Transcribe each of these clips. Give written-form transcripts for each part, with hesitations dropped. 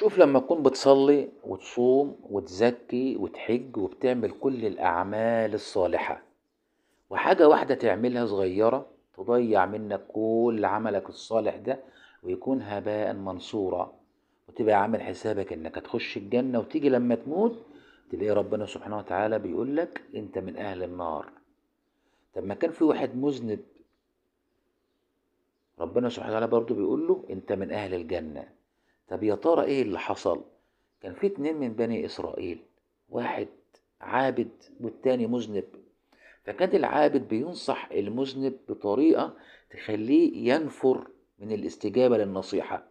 شوف لما تكون بتصلي وتصوم وتزكي وتحج وبتعمل كل الأعمال الصالحة، وحاجة واحدة تعملها صغيرة تضيع منك كل عملك الصالح ده ويكون هباء منصورا، وتبقى عامل حسابك انك هتخش الجنة، وتيجي لما تموت تلاقي ربنا سبحانه وتعالى بيقول لك انت من اهل النار. طب ما كان في واحد مذنب، ربنا سبحانه وتعالى برضه بيقول له انت من اهل الجنة. طب يا ترى ايه اللي حصل؟ كان في اتنين من بني اسرائيل، واحد عابد والتاني مذنب. فكان العابد بينصح المذنب بطريقة تخليه ينفر من الاستجابة للنصيحة.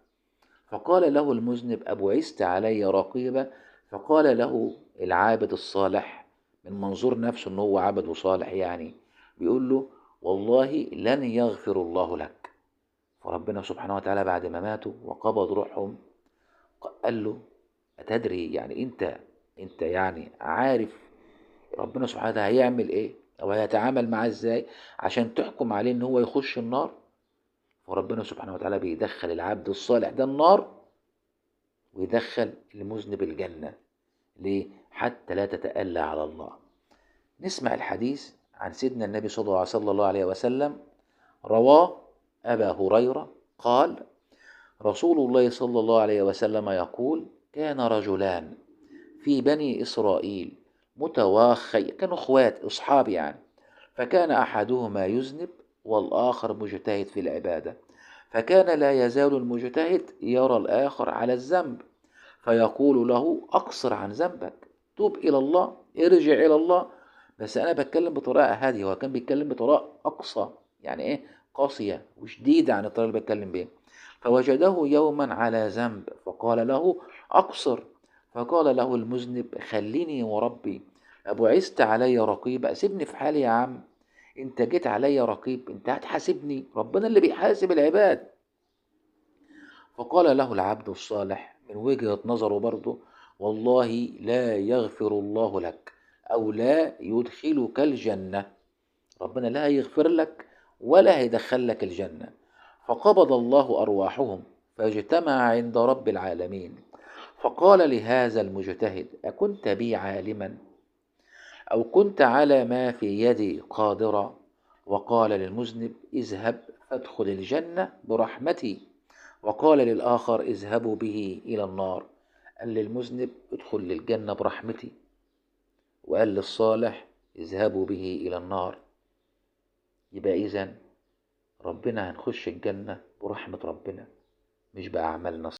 فقال له المذنب أبعثت علي رقيبا؟ فقال له العابد الصالح من منظور نفسه أنه هو عابد وصالح، يعني بيقول له والله لن يغفر الله لك. فربنا سبحانه وتعالى بعد ما ماتوا وقبض روحهم قال له أتدري يعني أنت يعني عارف ربنا سبحانه وتعالى هيعمل ايه او هيتعامل معاه ازاي عشان تحكم عليه ان هو يخش النار؟ فربنا سبحانه وتعالى بيدخل العبد الصالح ده النار ويدخل المذنب الجنة. ليه؟ حتى لا تتألى على الله. نسمع الحديث عن سيدنا النبي صلى الله عليه وسلم. رواه أبا هريرة قال رسول الله صلى الله عليه وسلم يقول كان رجلان في بني إسرائيل متواخي، كانوا اخوات اصحاب يعني. فكان احدهما يذنب والاخر مجتهد في العبادة، فكان لا يزال المجتهد يرى الاخر على الذنب فيقول له اقصر عن ذنبك، توب الى الله، ارجع الى الله. بس انا بتكلم بطريقة هادية، هو كان بيتكلم بطريقة اقصى، يعني ايه، قاسية وشديدة عن الطريقة اللي بتكلم بيها. فوجده يوما على ذنب فقال له اقصر. فقال له المذنب خليني وربي أبعثت علي رقيب، سيبني في حالي يا عم، انت جيت علي رقيب، انت هتحاسبني؟ ربنا اللي بيحاسب العباد. فقال له العبد الصالح من وجهة نظره برضه والله لا يغفر الله لك أو لا يدخلك الجنة، ربنا لا هيغفر لك ولا هيدخلك الجنة. فقبض الله أرواحهم فاجتمع عند رب العالمين. فقال لهذا المجتهد أكنت بي عالما أو كنت على ما في يدي قادرا؟ وقال للمذنب اذهب فادخل الجنة برحمتي. وقال للآخر اذهبوا به إلى النار. قال للمذنب ادخل للجنة برحمتي، وقال للصالح اذهبوا به إلى النار. يبقى إذن ربنا هنخش الجنة برحمة ربنا مش بأعمالنا.